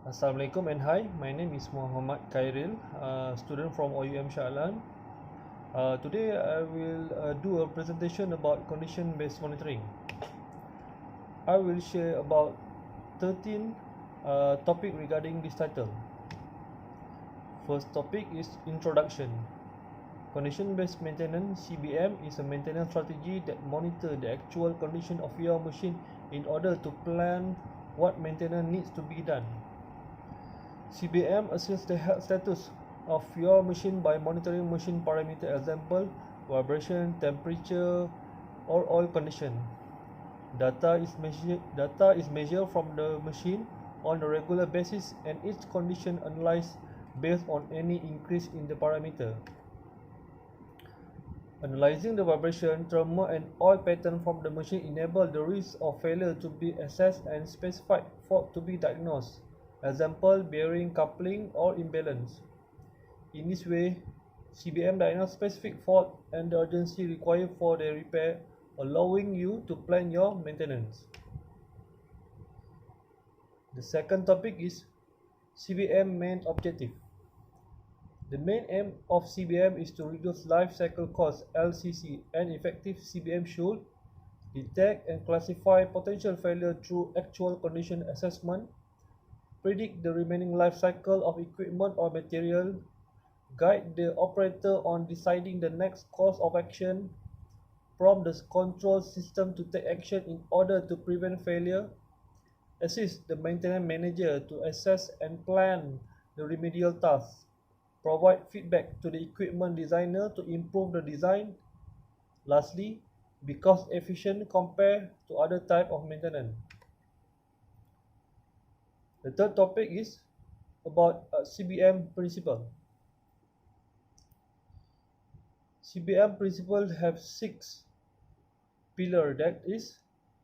Assalamualaikum and hi, my name is Muhammad Khairil, student from OUM Shah Alam. Today I will do a presentation about condition-based monitoring. I will share about 13 topic regarding this title. First topic is introduction. Condition-based maintenance (CBM) is a maintenance strategy that monitors the actual condition of your machine in order to plan what maintenance needs to be done. CBM assesses the health status of your machine by monitoring machine parameter, example, vibration, temperature, or oil condition. Data is measured from the machine on a regular basis and each condition analyzed based on any increase in the parameter. Analyzing the vibration, thermal, and oil pattern from the machine enables the risk of failure to be assessed and specified fault to be diagnosed. Example, bearing, coupling, or imbalance. In this way, CBM diagnoses specific fault and the urgency required for their repair, allowing you to plan your maintenance. The second topic is CBM main objective. The main aim of CBM is to reduce life cycle cost (LCC), and effective CBM should detect and classify potential failure through actual condition assessment, predict the remaining life cycle of equipment or material, guide the operator on deciding the next course of action, prompt the control system to take action in order to prevent failure, assist the maintenance manager to assess and plan the remedial tasks, provide feedback to the equipment designer to improve the design. Lastly, be cost efficient compared to other types of maintenance. The third topic is about CBM principle. CBM principle have 6 pillars, that is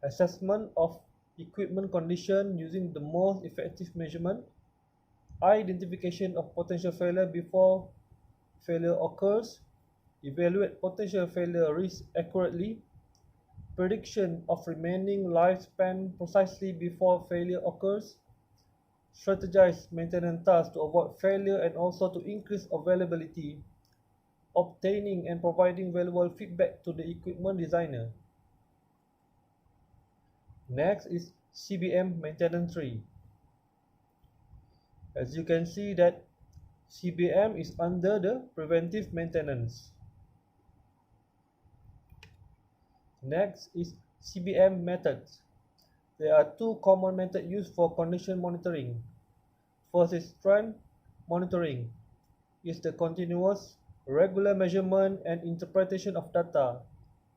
assessment of equipment condition using the most effective measurement, identification of potential failure before failure occurs, evaluate potential failure risk accurately, prediction of remaining lifespan precisely before failure occurs, strategize maintenance tasks to avoid failure and also to increase availability, obtaining and providing valuable feedback to the equipment designer. Next is CBM maintenance tree. As you can see that CBM is under the preventive maintenance. Next is CBM methods. There are 2 common methods used for condition monitoring. First is trend monitoring. It's the continuous, regular measurement and interpretation of data.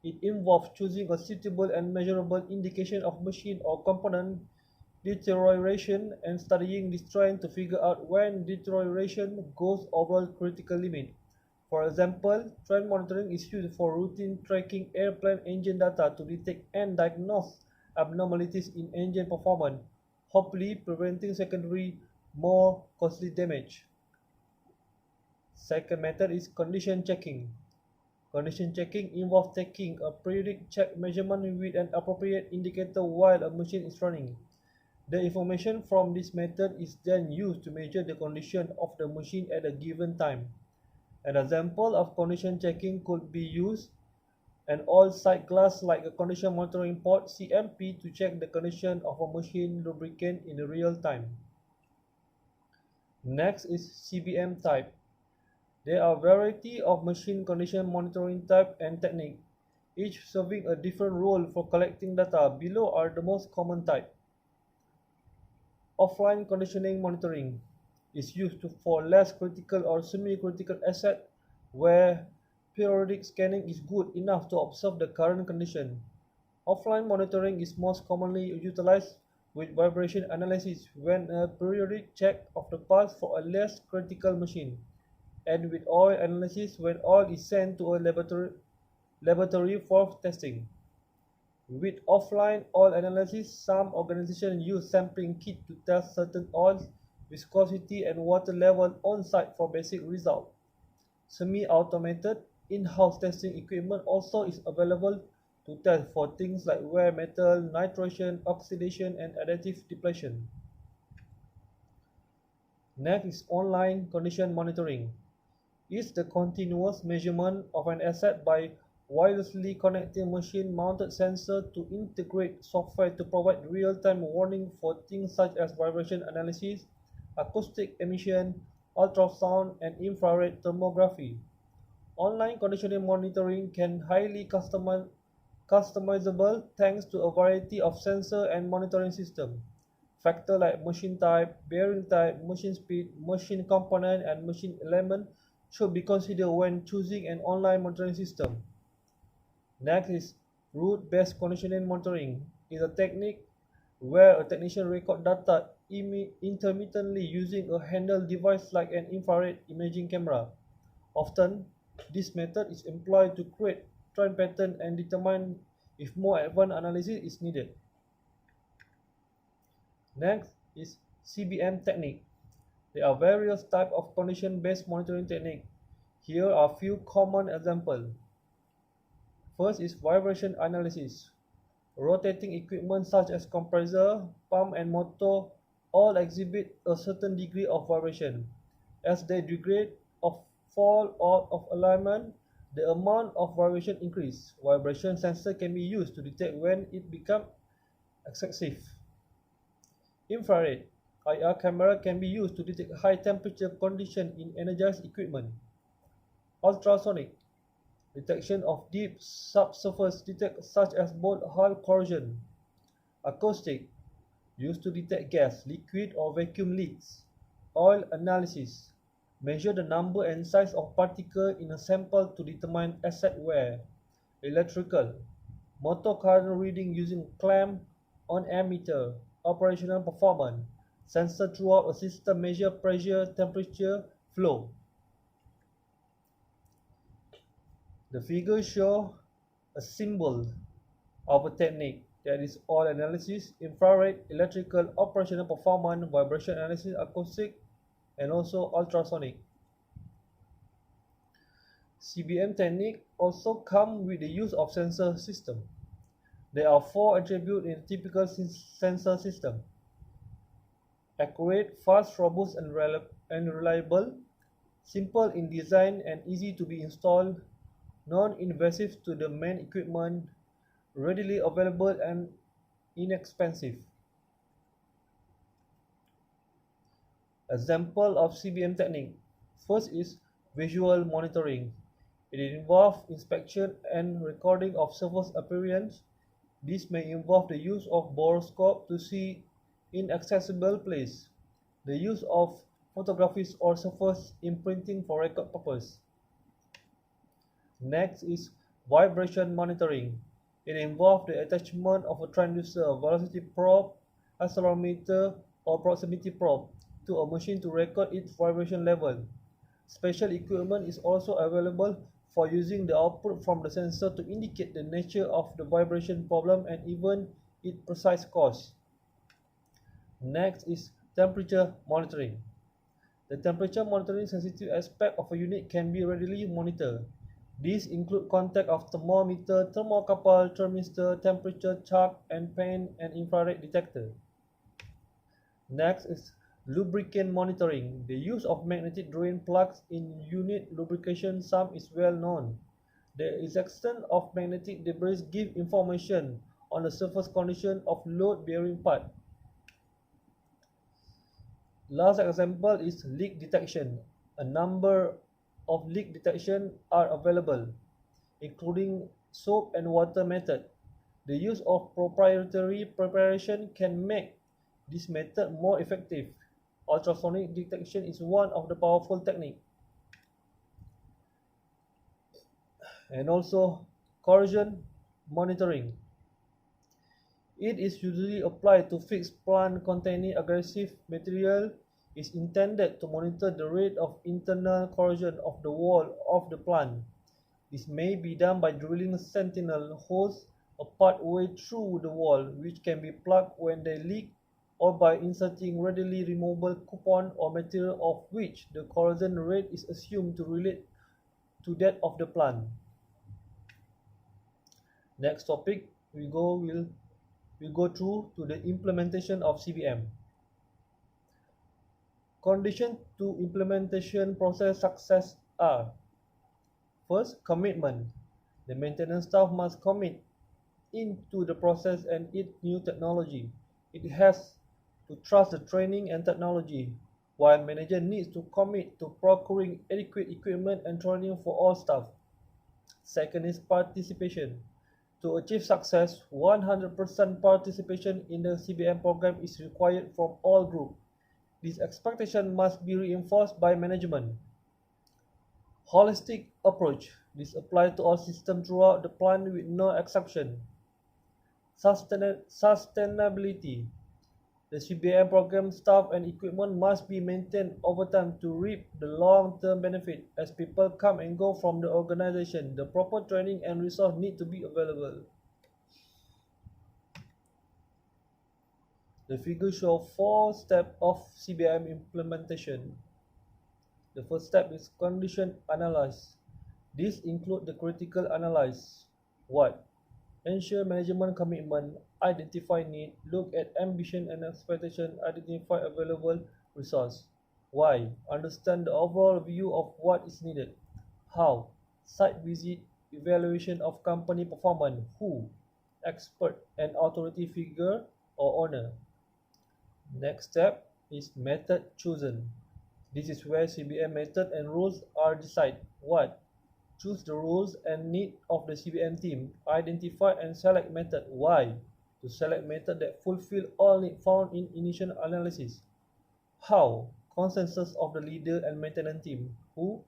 It involves choosing a suitable and measurable indication of machine or component deterioration and studying this trend to figure out when deterioration goes over critical limit. For example, trend monitoring is used for routine tracking airplane engine data to detect and diagnose abnormalities in engine performance, hopefully preventing secondary, more costly damage. Second method is condition checking. Condition checking involves taking a periodic check measurement with an appropriate indicator while a machine is running. The information from this method is then used to measure the condition of the machine at a given time. An example of condition checking could be use an all-side glass like a condition monitoring port (CMP) to check the condition of a machine lubricant in real time. Next is CBM type. There are a variety of machine condition monitoring type and technique, each serving a different role for collecting data. Below are the most common type. Offline conditioning monitoring is used for less critical or semi-critical assets where periodic scanning is good enough to observe the current condition. Offline monitoring is most commonly utilized with vibration analysis when a periodic check of the pulse for a less critical machine, and with oil analysis when oil is sent to a laboratory for testing. With offline oil analysis, some organizations use sampling kits to test certain oils, viscosity, and water level on-site for basic results. Semi-automated in-house testing equipment also is available to test for things like wear metal, nitration, oxidation, and additive depletion. Next is online condition monitoring. It's the continuous measurement of an asset by wirelessly connecting machine-mounted sensor to integrate software to provide real-time warning for things such as vibration analysis, acoustic emission, ultrasound, and infrared thermography. Online condition monitoring can highly customizable thanks to a variety of sensor and monitoring systems. Factors like machine type, bearing type, machine speed, machine component, and machine element should be considered when choosing an online monitoring system. Next is route-based condition monitoring. It is a technique where a technician records data intermittently using a handheld device like an infrared imaging camera. Often, this method is employed to create trend pattern and determine if more advanced analysis is needed. Next is CBM technique. There are various types of condition-based monitoring techniques. Here are a few common examples. First is vibration analysis. Rotating equipment such as compressor, pump, and motor all exhibit a certain degree of vibration. As they degrade or fall out of alignment, the amount of vibration increases. Vibration sensor can be used to detect when it becomes excessive. Infrared IR camera can be used to detect high temperature conditions in energized equipment. Ultrasonic detection of deep subsurface detect such as bolt hull corrosion. Acoustic used to detect gas, liquid or vacuum leaks. Oil analysis measure the number and size of particles in a sample to determine asset wear. Electrical motor current reading using clamp on ammeter. Operational performance sensor throughout a system measure pressure, temperature, flow. The figure show a symbol of a technique that is oil analysis, infrared, electrical, operational performance, vibration analysis, acoustic, and also ultrasonic. CBM technique also come with the use of sensor system. There are 4 attributes in a typical sensor system: accurate, fast, robust, and reliable, simple in design and easy to be installed, non-invasive to the main equipment, readily available and inexpensive. Example of CBM technique. First is visual monitoring. It involves inspection and recording of surface appearance. This may involve the use of borescope to see inaccessible place, the use of photographies or surface imprinting for record purpose. Next is vibration monitoring. It involves the attachment of a transducer, velocity probe, accelerometer, or proximity probe to a machine to record its vibration level. Special equipment is also available for using the output from the sensor to indicate the nature of the vibration problem and even its precise cause. Next is temperature monitoring. The temperature monitoring sensitive aspect of a unit can be readily monitored. These include contact of thermometer, thermocouple, thermistor, temperature chart, and fan and infrared detector. Next is lubricant monitoring. The use of magnetic drain plugs in unit lubrication sump is well known. The extent of magnetic debris gives information on the surface condition of load-bearing part. Last example is leak detection. A number of leak detection are available, including soap and water method. The use of proprietary preparation can make this method more effective. Ultrasonic detection is one of the powerful techniques. And also corrosion monitoring. It is usually applied to fixed plant containing aggressive material. Is intended to monitor the rate of internal corrosion of the wall of the plant. This may be done by drilling sentinel holes a part way through the wall, which can be plugged when they leak, or by inserting readily removable coupon or material of which the corrosion rate is assumed to relate to that of the plant. Next topic we'll go through to the implementation of CBM. Conditions to implementation process success are: first, commitment. The maintenance staff must commit into the process and its new technology. It has to trust the training and technology, while manager needs to commit to procuring adequate equipment and training for all staff. Second is participation. To achieve success, 100% participation in the CBM program is required from all groups. This expectation must be reinforced by management. Holistic approach. This applies to all systems throughout the plant with no exception. Sustainability. The CBM program staff and equipment must be maintained over time to reap the long-term benefit. As people come and go from the organization, the proper training and resource need to be available. The figure shows 4 steps of CBM implementation. The first step is condition analysis. This includes the critical analysis. What? Ensure management commitment, identify need, look at ambition and expectation, identify available resource. Why? Understand the overall view of what is needed. How? Site visit, evaluation of company performance. Who? Expert and authority figure or owner. Next step is method chosen. This is where CBM method and rules are decided. What? Choose the rules and need of the CBM team. Identify and select method. Why? To select method that fulfill all needs found in initial analysis. How? Consensus of the leader and maintenance team. Who?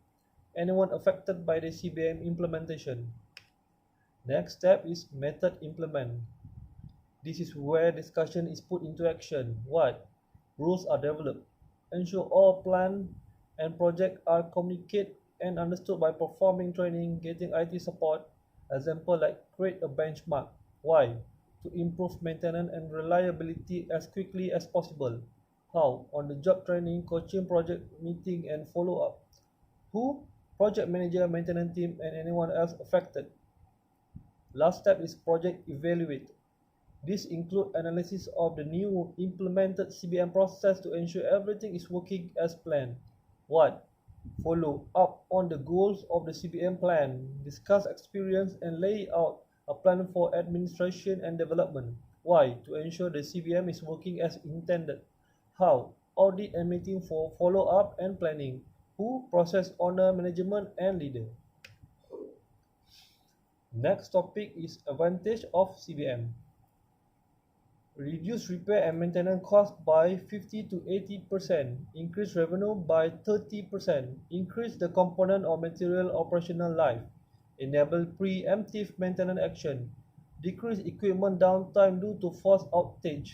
Anyone affected by the CBM implementation. Next step is method implement. This is where discussion is put into action. What? Rules are developed. Ensure all plan and project are communicated and understood by performing training, getting IT support. Example like create a benchmark. Why? To improve maintenance and reliability as quickly as possible. How? On-the-job training, coaching, project meeting, and follow-up. Who? Project manager, maintenance team, and anyone else affected. Last step is project evaluate. This includes analysis of the new implemented CBM process to ensure everything is working as planned. What? Follow up on the goals of the CBM plan. Discuss experience and lay out a plan for administration and development. Why? To ensure the CBM is working as intended. How? Audit and meeting for follow-up and planning. Who? Process owner, management, and leader. Next topic is advantage of CBM. Reduce repair and maintenance costs by 50 to 80%, increase revenue by 30%, increase the component or material operational life, enable preemptive maintenance action, decrease equipment downtime due to forced outage,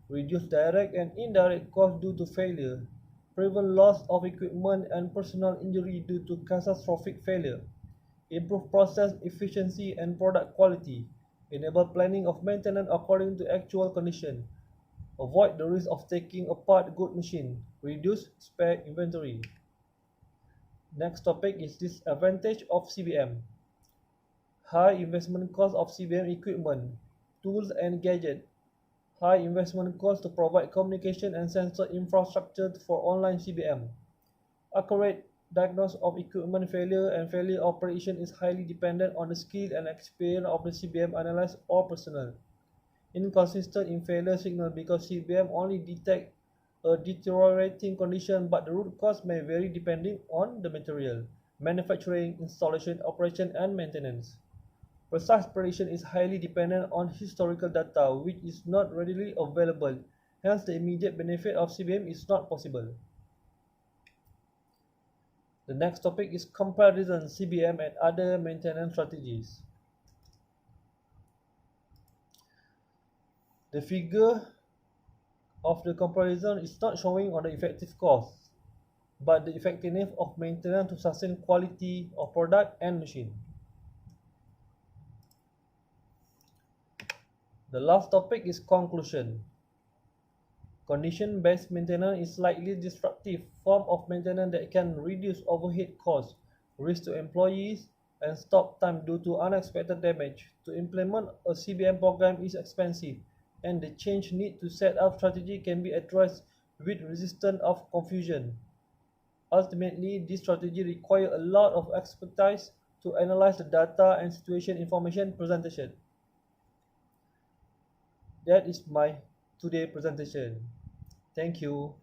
reduce direct and indirect costs due to failure, prevent loss of equipment and personal injury due to catastrophic failure, improve process efficiency and product quality, enable planning of maintenance according to actual condition, avoid the risk of taking apart good machine, reduce spare inventory. Next topic is disadvantage of CBM. High investment cost of CBM equipment, tools and gadgets. High investment cost to provide communication and sensor infrastructure for online CBM. Accurate diagnosis of equipment failure and failure operation is highly dependent on the skill and experience of the CBM analyst or personnel. Inconsistent in failure signal because CBM only detect a deteriorating condition, but the root cause may vary depending on the material, manufacturing, installation, operation, and maintenance. Precise prediction is highly dependent on historical data, which is not readily available. Hence, the immediate benefit of CBM is not possible. The next topic is comparison CBM and other maintenance strategies. The figure of the comparison is not showing on the effective cost, but the effectiveness of maintenance to sustain quality of product and machine. The last topic is conclusion. Condition-based maintenance is slightly disruptive form of maintenance that can reduce overhead costs, risk to employees, and stop time due to unexpected damage. To implement a CBM program is expensive, and the change need to set up strategy can be addressed with resistance of confusion. Ultimately, this strategy requires a lot of expertise to analyze the data and situation information presentation. That is my today presentation. Thank you.